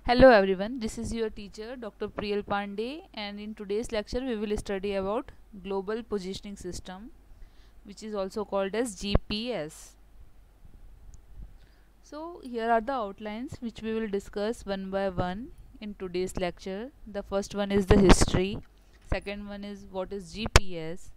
Hello everyone, this is your teacher Dr. Priyal Pandey, and in today's lecture we will study about Global Positioning System, which is also called as GPS. So here are the outlines which we will discuss one by one in today's lecture. The first one is the history, second one is what is GPS,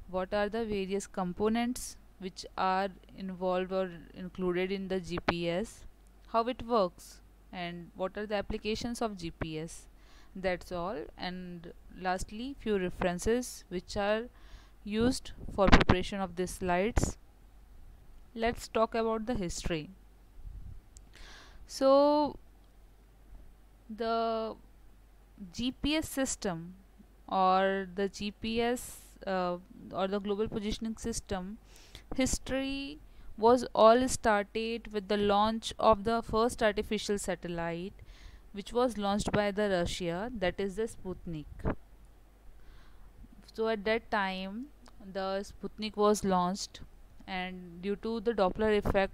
what are the various components which are involved or included in the GPS, how it works, and what are the applications of GPS. That's all. And lastly, few references which are used for preparation of these slides. Let's talk about the history. So the GPS system or the GPS or the global positioning system history was all started with the launch of the first artificial satellite, which was launched by the Russia, that is the Sputnik. So at that time the Sputnik was launched, and due to the Doppler effect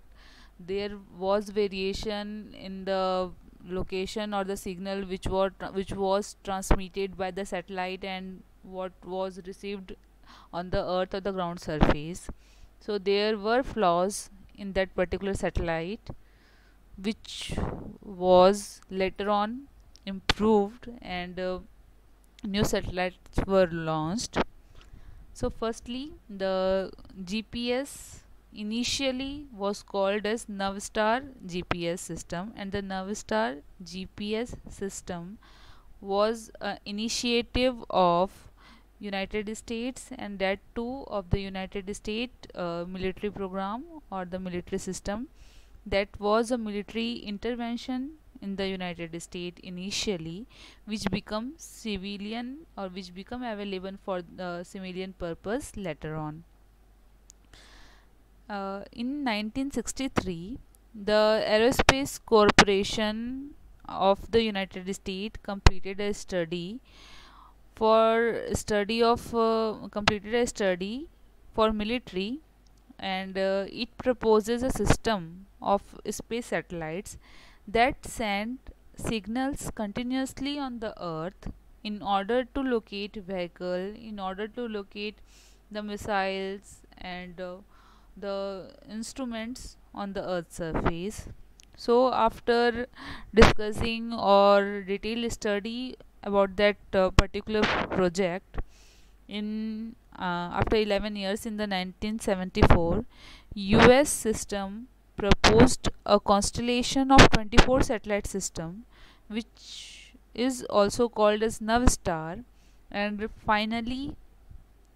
there was variation in the location or the signal which was transmitted by the satellite and what was received on the earth or the ground surface. So there were flaws in that particular satellite, which was later on improved, and new satellites were launched. So firstly, the GPS initially was called as Navstar GPS system, and the Navstar GPS system was an initiative of United States, and that too of the United States military program or the military system. That was a military intervention in the United States initially, which become civilian or which become available for the civilian purpose later on. In 1963, the Aerospace Corporation of the United States completed a study for study of completed a study for military, and it proposes a system of space satellites that send signals continuously on the earth in order to locate vehicle, in order to locate the missiles and the instruments on the earth's surface. So after discussing or detailed study about that particular project, in after 11 years in the 1974, US system proposed a constellation of 24 satellite system, which is also called as Navstar, and finally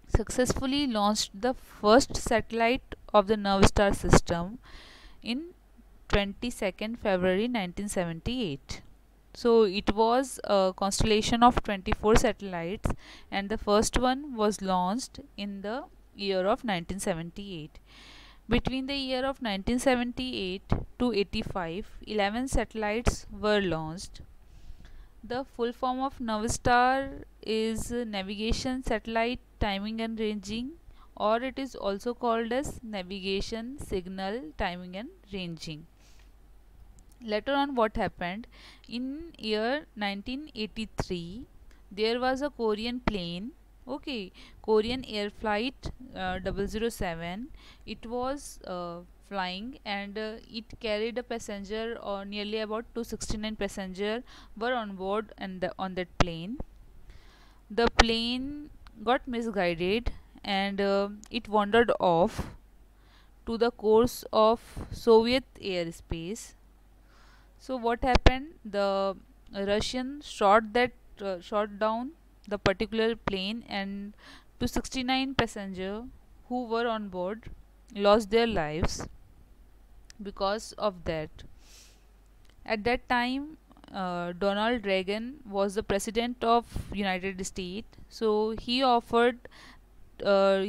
successfully launched the first satellite of the Navstar system in 22nd February 1978. So it was a constellation of 24 satellites, and the first one was launched in the year of 1978. Between the year of 1978 to 85, 11 satellites were launched. The full form of Navstar is Navigation Satellite Timing and Ranging, or it is also called as Navigation Signal Timing and Ranging. Later on, what happened in year 1983, there was a Korean plane, okay, Korean Air Flight 007. It was flying, and it carried a passenger, or nearly about 269 passenger were on board, and on that plane the plane got misguided, and it wandered off to the course of Soviet airspace. So what happened? The Russian shot down the particular plane, and 269 passenger who were on board lost their lives because of that. At that time, Donald Reagan was the president of United States. So he offered to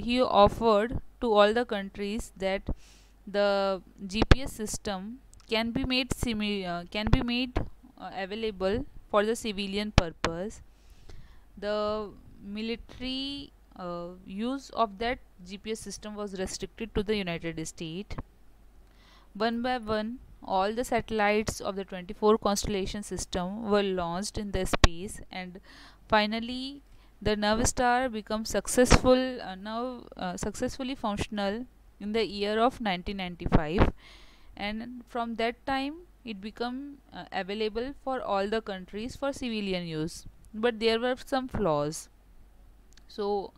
all the countries that the GPS system can be made available for the civilian purpose. The military use of that GPS system was restricted to the United States. One by one, all the satellites of the 24 constellation system were launched in the space, and finally the Navistar becomes successfully functional in the year of 1995, and from that time it became available for all the countries for civilian use. But there were some flaws, so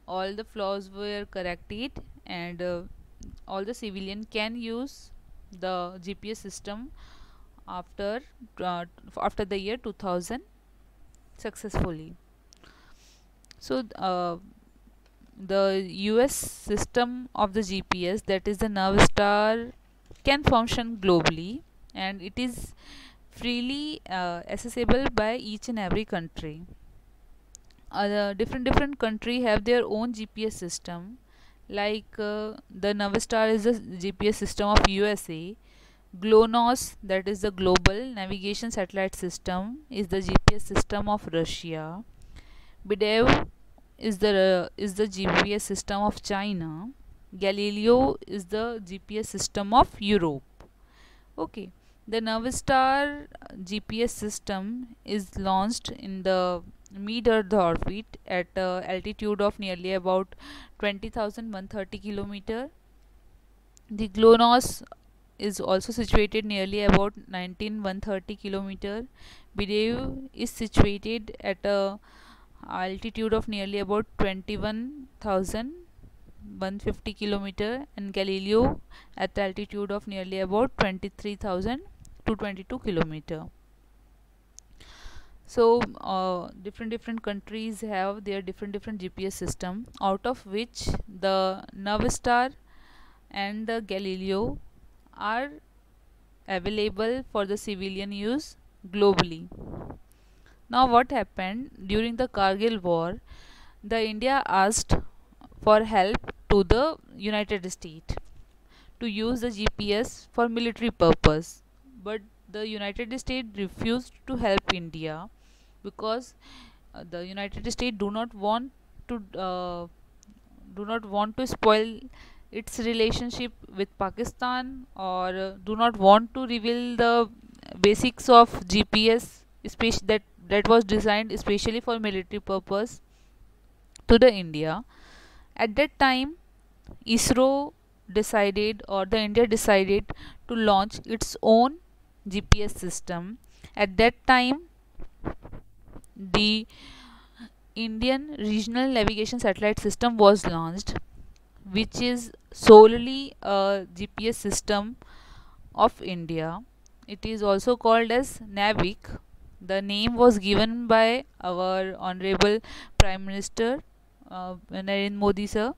all the flaws were corrected, and all the civilian can use the GPS system after after the year 2000 successfully. So the US system of the GPS, that is the Navistar, can function globally, and it is freely accessible by each and every country. Different country have their own GPS system. Like the Navistar is the GPS system of USA. GLONASS, that is the Global Navigation Satellite System, is the GPS system of Russia. BIDEV is the GPS system of China. Galileo is the GPS system of Europe. Okay, the Navistar GPS system is launched in the mid-Earth orbit at altitude of nearly about 20,130 kilometer. The GLONASS is also situated nearly about 19,130 kilometer. BIDEV is situated at a altitude of nearly about 21,150 kilometer, and Galileo at the altitude of nearly about 23,222 kilometer. So different countries have their different GPS system, out of which the Navistar and the Galileo are available for the civilian use globally. Now what happened during the Kargil war? The India asked for help to the United States to use the GPS for military purpose, but the United States refused to help India because the United States to uh, do not want to spoil its relationship with Pakistan, or do not want to reveal the basics of GPS, especially that was designed especially for military purpose, to the India. At that time, ISRO decided, or the India decided, to launch its own GPS system. At that time, the Indian Regional Navigation Satellite System was launched, which is solely a GPS system of India. It is also called as NAVIC. The name was given by our Honorable Prime Minister Narendra Modi sir.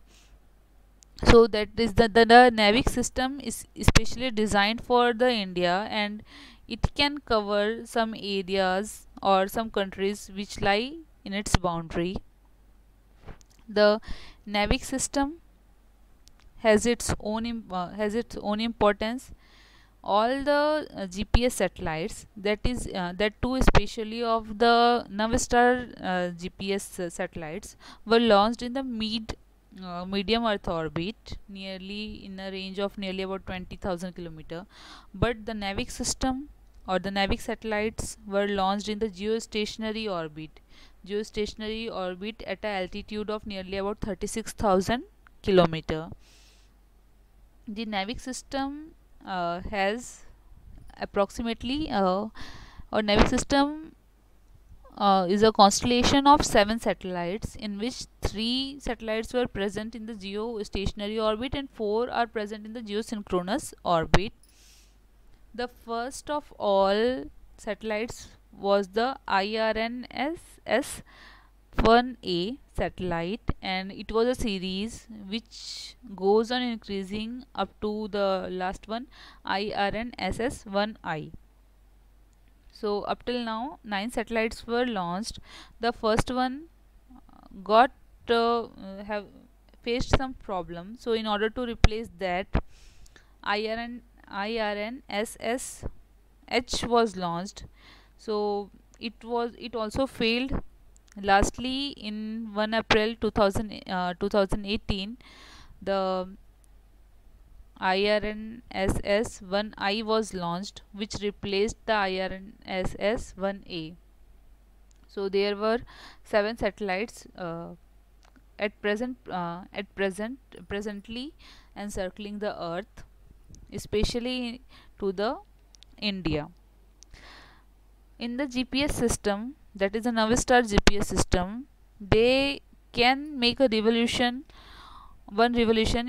So that is the NAVIC system is especially designed for the India, and it can cover some areas or some countries which lie in its boundary. The NAVIC system has its own importance. All the GPS satellites, that too especially of the Navistar GPS satellites, were launched in the medium Earth orbit, nearly in a range of nearly about 20,000 kilometer. But the NAVIC system or the NAVIC satellites were launched in the geostationary orbit at an altitude of nearly about 36,000 kilometer. The NAVIC system has approximately or NAVIC system is a constellation of 7 satellites, in which 3 satellites were present in the geostationary orbit and 4 are present in the geosynchronous orbit. The first of all satellites was the IRNSS 1A satellite, and it was a series which goes on increasing up to the last one, IRNSS 1I. So up till now 9 satellites were launched. The first one got have faced some problem, so in order to replace that, IRNSS H was launched. So it also failed. Lastly, in 1 April 2018, the IRNSS 1I was launched, which replaced the IRNSS 1A. So there were 7 satellites presently encircling the Earth, especially to the India. In the GPS system, that is a Navistar GPS system, they can make one revolution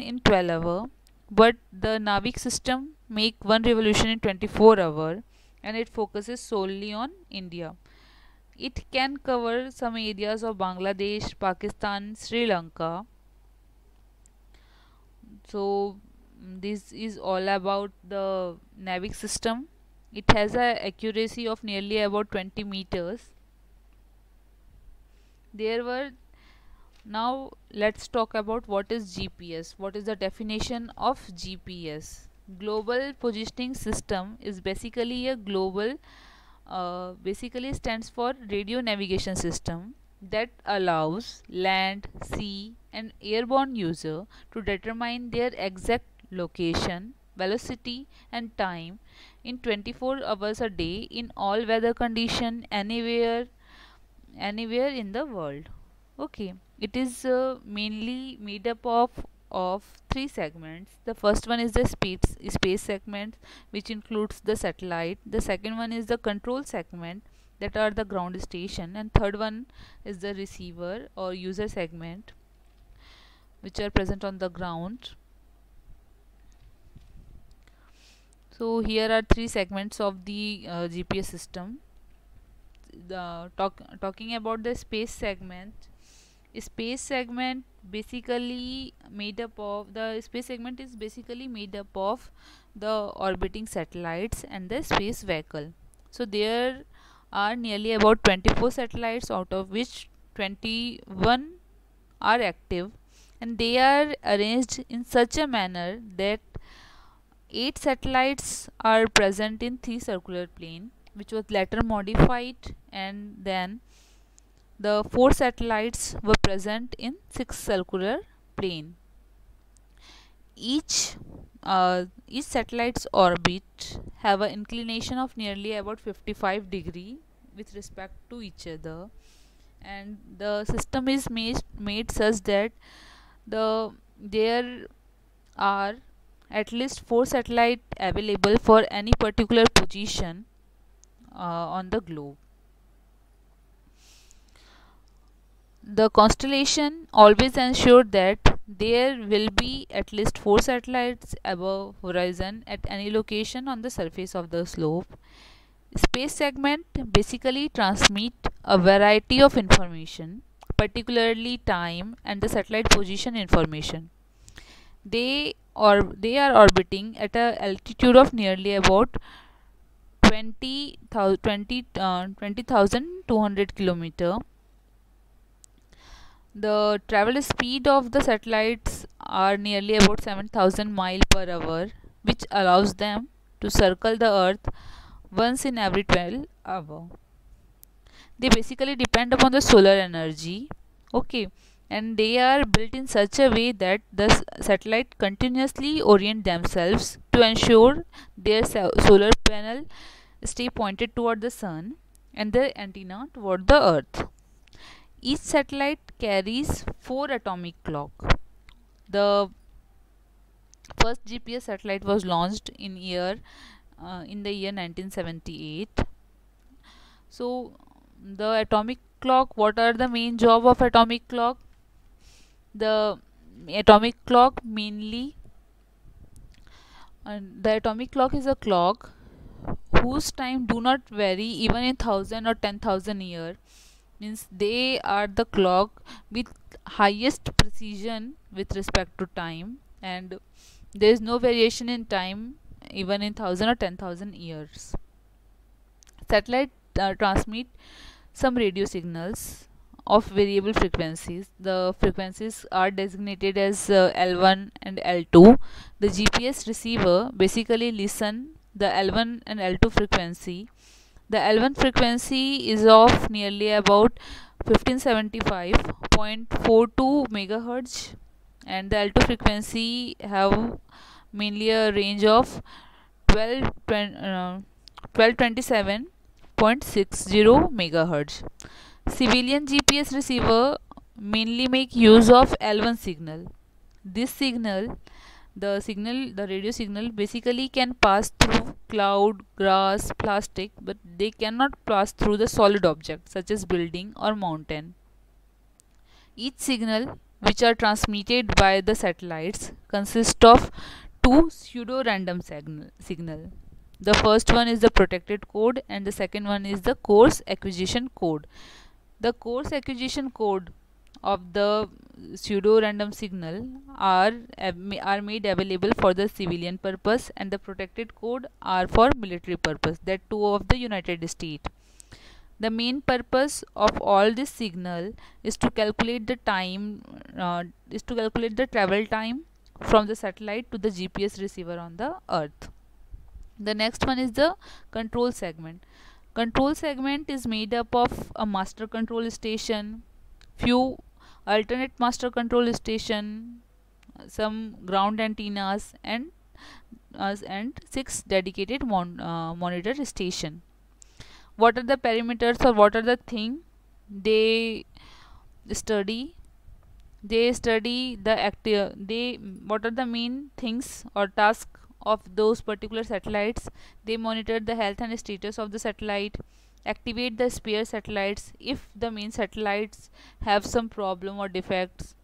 in 12 hours, but the Navig system make one revolution in 24 hours, and it focuses solely on India. It can cover some areas of Bangladesh, Pakistan, Sri Lanka. So this is all about the Navig system. It has a accuracy of nearly about 20 meters. There were Now let's talk about what is GPS. What is the definition of GPS? Global Positioning System is basically a basically stands for radio navigation system that allows land, sea and airborne user to determine their exact location, velocity and time in 24 hours a day in all weather condition anywhere in the world. Okay, it is mainly made up of 3 segments. The first one is the space segment, which includes the satellite. The second one is the control segment, that are the ground station, and third one is the receiver or user segment, which are present on the ground. So here are 3 segments of the GPS system. Talking about the space segment is basically made up of the orbiting satellites and the space vehicle. So there are nearly about 24 satellites, out of which 21 are active, and they are arranged in such a manner that 8 satellites are present in 3 circular plane, which was later modified, and then the 4 satellites were present in 6 circular plane. Each satellite's orbit have an inclination of nearly about 55 degree with respect to each other, and the system is made such that there are at least 4 satellites available for any particular position on the globe. The constellation always ensured that there will be at least 4 satellites above horizon at any location on the surface of the slope. Space segment basically transmit a variety of information, particularly time and the satellite position information. They are orbiting at a altitude of nearly about 20,200 kilometer. The travel speed of the satellites are nearly about 7,000 miles per hour, which allows them to circle the Earth once in every 12 hours. They basically depend upon the solar energy. Okay, and they are built in such a way that the satellite continuously orient themselves to ensure their solar panel stay pointed toward the sun and the antenna toward the Earth. Each satellite carries 4 atomic clock. The first GPS satellite was launched in the year 1978. So the atomic clock, what are the main job of atomic clock? The atomic clock is a clock whose time do not vary even in 1,000 or 10,000 years. Means they are the clock with highest precision with respect to time, and there is no variation in time even in 1,000 or 10,000 years. Satellite transmit some radio signals of variable frequencies. The frequencies are designated as L1 and L2. The GPS receiver basically listen the L1 and L2 frequency. The L1 frequency is of nearly about 1575.42 megahertz, and the L2 frequency have mainly a range of 1227.60 megahertz. Civilian GPS receiver mainly make use of L1 signal. This signal, the radio signal basically can pass through cloud, grass, plastic, but they cannot pass through the solid object such as building or mountain. Each signal which are transmitted by the satellites consist of two pseudo-random signal. The first one is the protected code and the second one is the coarse acquisition code. The coarse acquisition code of the pseudo-random signal are made available for the civilian purpose, and the protected code are for military purpose, that too of the United States. The main purpose of all this signal is to calculate the travel time from the satellite to the GPS receiver on the earth. The next one is the control segment. Control segment is made up of a master control station, few alternate master control station, some ground antennas, and 6 dedicated monitor station. What are the parameters, or what are the thing they study? They study what are the main things or tasks of those particular satellites. They monitor the health and status of the satellite, activate the spare satellites if the main satellites have some problem or defects,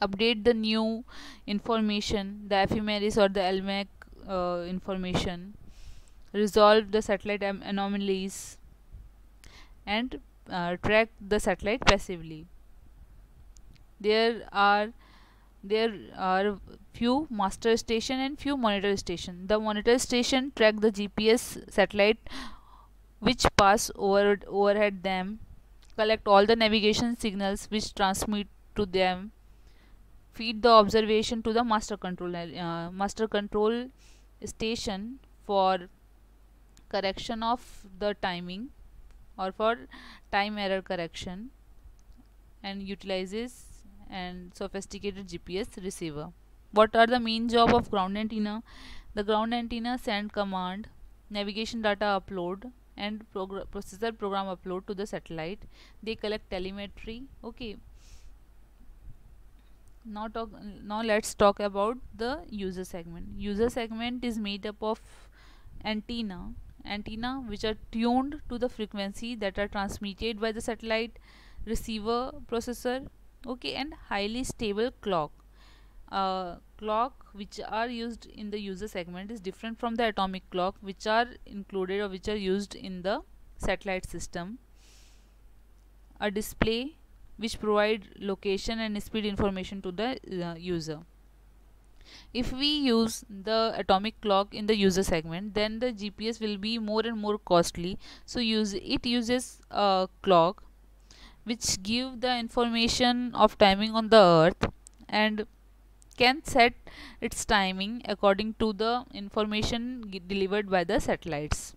update the new information, the ephemeris or the LMAC information, resolve the satellite anomalies, and track the satellite passively. There are few master station and few monitor station. The monitor station track the GPS satellite which pass overhead them, collect all the navigation signals which transmit to them, feed the observation to the master control station for correction of the timing or for time error correction, and utilizes and sophisticated GPS receiver. What are the main job of ground antenna? The ground antenna send command, navigation data upload, and processor program upload to the satellite. They collect telemetry. Okay. Now let's talk about the user segment. User segment is made up of antenna which are tuned to the frequency that are transmitted by the satellite receiver processor, okay, and highly stable clock. Clock which are used in the user segment is different from the atomic clock which are included or which are used in the satellite system. A display which provide location and speed information to the user. If we use the atomic clock in the user segment, then the GPS will be more and more costly. So it uses a clock which give the information of timing on the earth and can set its timing according to the information delivered by the satellites.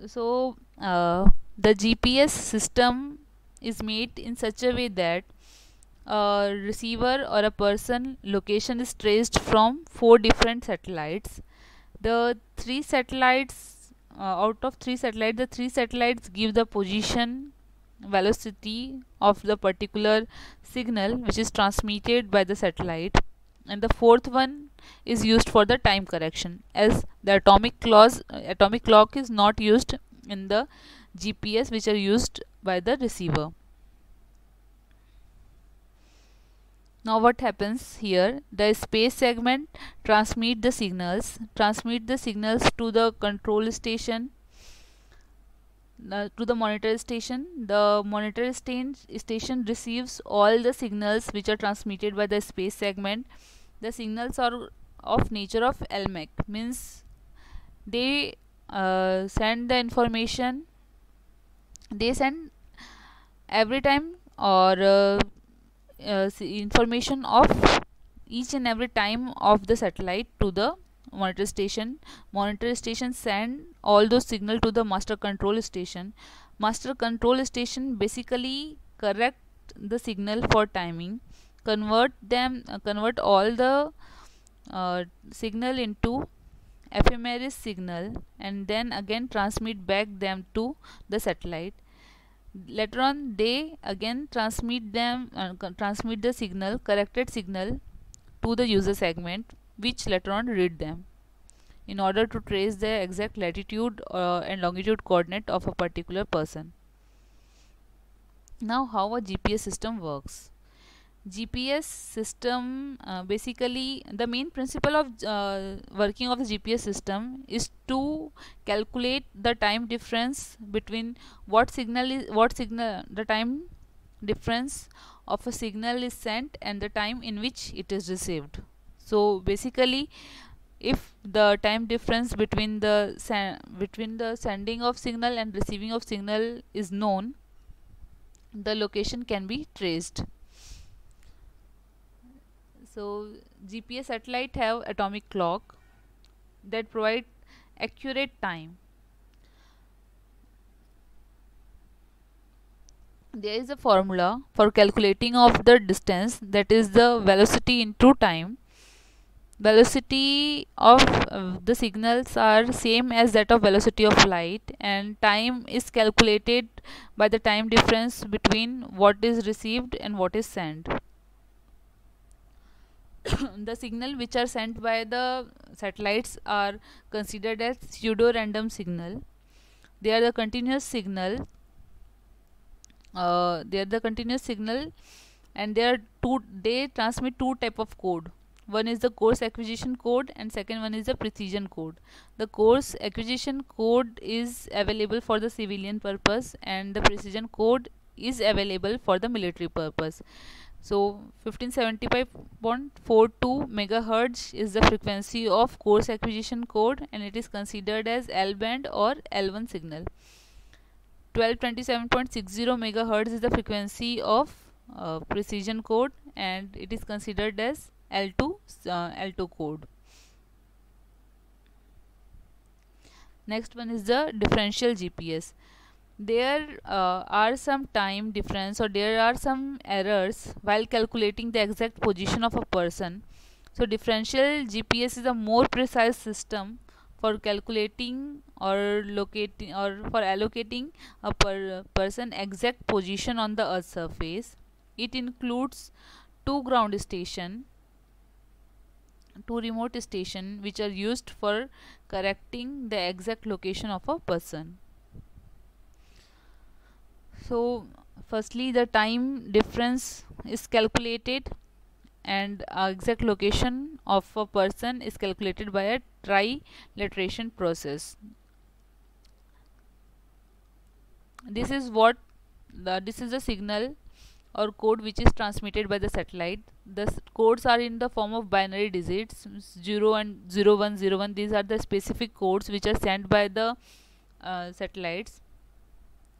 So the GPS system is made in such a way that a receiver or a person location is traced from 4 different satellites. The 3 satellites out of 3 satellites, the 3 satellites give the position, velocity of the particular signal which is transmitted by the satellite, and the fourth one is used for the time correction, as the atomic clock is not used in the GPS which are used by the receiver. Now what happens here? The space segment transmit the signals to the control station, to the monitor station. The monitor station receives all the signals which are transmitted by the space segment. The signals are of nature of LMAC, means they send the information, they send every time or information of each and every time of the satellite to the monitor station. Monitor station send all those signal to the master control station. Master control station basically correct the signal for timing. convert all the signal into ephemeris signal, and then again transmit back them to the satellite. Later on they again transmit the signal, corrected signal, to the user segment, which later on read them in order to trace the exact latitude and longitude coordinate of a particular person. Now, how a GPS system works. GPS system, basically the main principle of working of the GPS system is to calculate the time difference between the time difference of a signal is sent and the time in which it is received. So basically, if the time difference between the sending of signal and receiving of signal is known, the location can be traced. So GPS satellite have atomic clock that provide accurate time. There is a formula for calculating of the distance, that is the velocity into time. Velocity of the signals are same as that of velocity of light, and time is calculated by the time difference between what is received and what is sent. The signal which are sent by the satellites are considered as pseudo random signal. They are the continuous signal. And they transmit two type of code. One is the coarse acquisition code and second one is the precision code. The coarse acquisition code is available for the civilian purpose and the precision code is available for the military purpose. So 1575.42 megahertz is the frequency of coarse acquisition code, and it is considered as L band or L1 signal. 1227.60 megahertz is the frequency of precision code, and it is considered as L2 code. Next one is the differential GPS. There are some time difference or there are some errors while calculating the exact position of a person. So differential GPS is a more precise system for calculating or locating or for allocating a person exact position on the earth surface. It includes two ground station, two remote station, which are used for correcting the exact location of a person. So firstly, the time difference is calculated and exact location of a person is calculated by a trilateration process. This is the signal or code which is transmitted by the satellite. The codes are in the form of binary digits 0 and 0101. These are the specific codes which are sent by the satellites,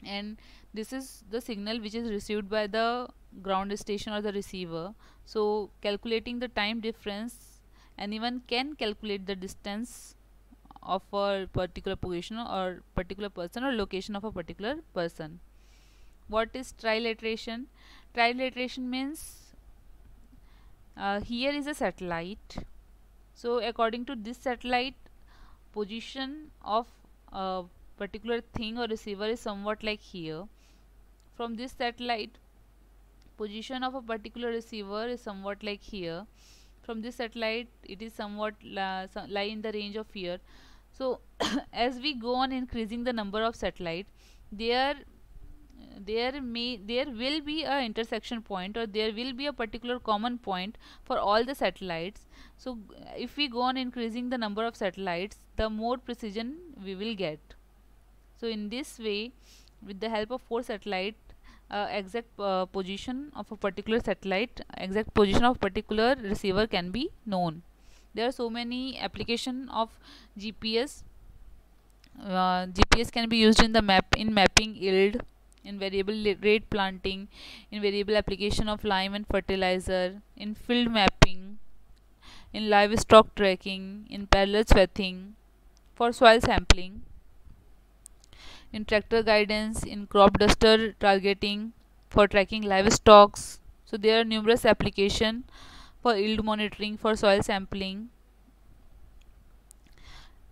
and this is the signal which is received by the ground station or the receiver. So calculating the time difference, anyone can calculate the distance of a particular position or particular person or location of a particular person. What is trilateration? Trilateration means here is a satellite. So according to this satellite, position of a particular thing or receiver is somewhat like here. From this satellite, position of a particular receiver is somewhat like here. From this satellite, it is somewhat lie in the range of here. So as we go on increasing the number of satellite, there will be a intersection point, or there will be a particular common point for all the satellites. So if we go on increasing the number of satellites, the more precision we will get. So in this way, with the help of four satellite, exact position of a particular satellite, exact position of particular receiver can be known. There are so many application of GPS. GPS can be used in mapping yield, in variable rate planting, in variable application of lime and fertilizer, in field mapping, in livestock tracking, in parallel swathing, for soil sampling, in tractor guidance, in crop duster targeting, for tracking livestock, So there are numerous applications for yield monitoring, for soil sampling.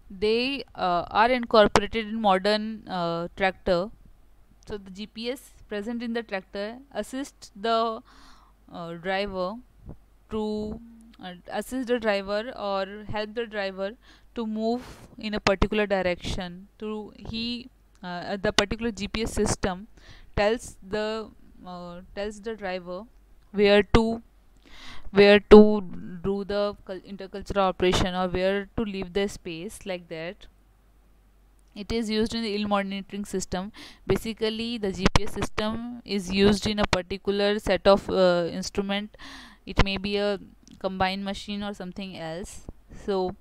They are incorporated in modern tractor. So the GPS present in the tractor assists the driver to assist the driver or help the driver to move in a particular direction. To he The particular GPS system tells the driver where to do the intercultural operation, or where to leave the space, like that. It is used in the yield monitoring system. Basically, the GPS system is used in a particular set of instrument. It may be a combined machine or something else. So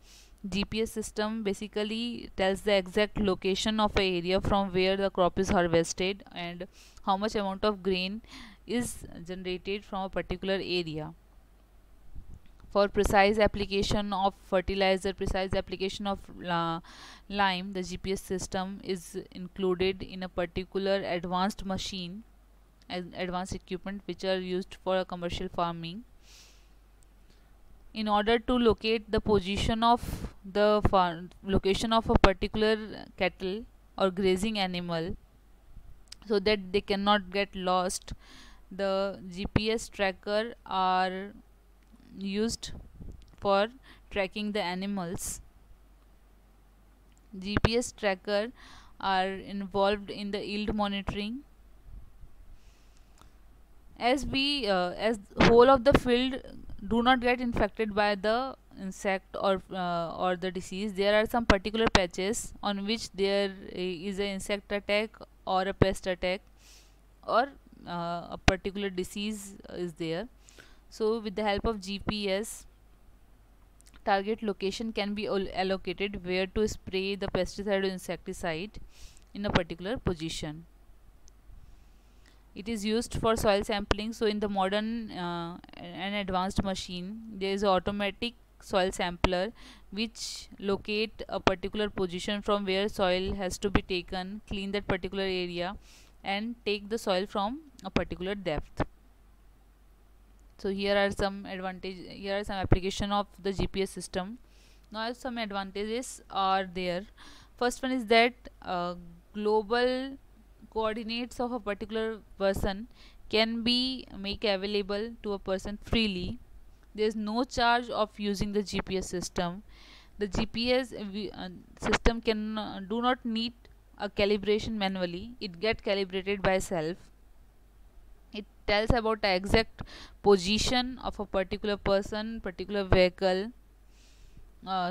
GPS system basically tells the exact location of a area from where the crop is harvested, and how much amount of grain is generated from a particular area. For precise application of fertilizer, precise application of lime, the GPS system is included in a particular advanced machine and advanced equipment which are used for commercial farming. In order to locate the position of the location of a particular cattle or grazing animal, so that they cannot get lost, the GPS tracker are used for tracking the animals. GPS tracker are involved in the yield monitoring. As whole of the field do not get infected by the insect or the disease, there are some particular patches on which there is an insect attack or a pest attack, or a particular disease is there. So with the help of GPS, target location can be allocated where to spray the pesticide or insecticide in a particular position. It is used for soil sampling. So in the modern and advanced machine, there is automatic soil sampler which locate a particular position from where soil has to be taken, clean that particular area, and take the soil from a particular depth. So here are some application of the GPS system. Now some advantages are there. First one is that global coordinates of a particular person can be make available to a person freely. There is no charge of using the GPS system. The GPS system can do not need a calibration manually. It get calibrated by self. It tells about the exact position of a particular person, particular vehicle.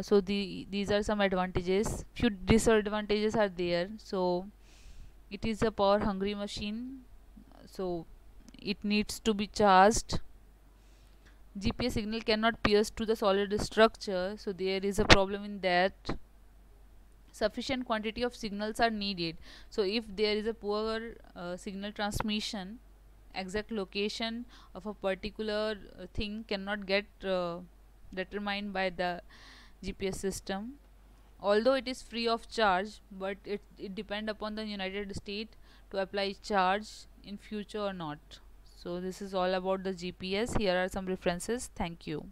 So these are some advantages. Few disadvantages are there. So it is a power hungry machine, so it needs to be charged. GPS signal cannot pierce to the solid structure, so there is a problem in that. Sufficient quantity of signals are needed. So if there is a poor signal transmission, exact location of a particular thing cannot get determined by the GPS system. Although it is free of charge, but it depend upon the United States to apply charge in future or not. So this is all about the GPS. Here are some references. Thank you.